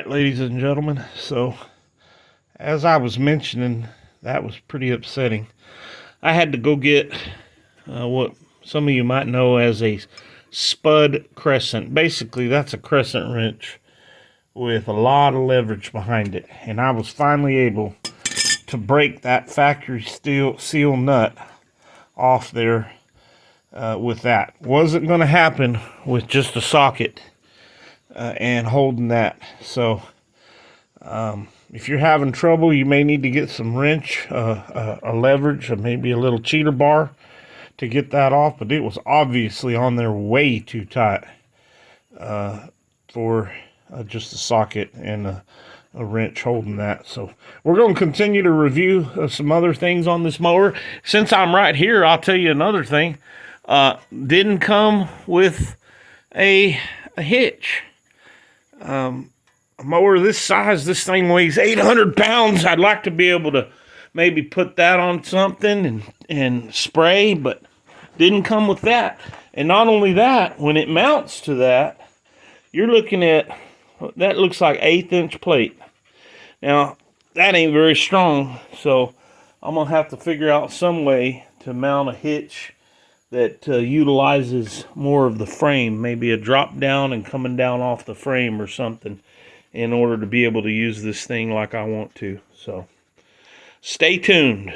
Ladies and gentlemen, so as I was mentioning, that was pretty upsetting. I had to go get what some of you might know as a spud crescent. Basically, that's a crescent wrench with a lot of leverage behind it, and I was finally able to break that factory seal nut off there with that. Wasn't going to happen with just a socket and holding that. So if you're having trouble, you may need to get some wrench, a leverage, or maybe a little cheater bar to get that off. But it was obviously on there way too tight for just a socket and a wrench holding that. So we're going to continue to review some other things on this mower. Since I'm right here, I'll tell you another thing. Didn't come with a hitch. A mower this size, this thing weighs 800 pounds. I'd like to be able to maybe put that on something and spray, but didn't come with that. And not only that, when it mounts to that, you're looking at, that looks like 1/8 inch plate. Now, that ain't very strong, so I'm going to have to figure out some way to mount a hitch that utilizes more of the frame, maybe a drop down and coming down off the frame or something, in order to be able to use this thing like I want to. So stay tuned.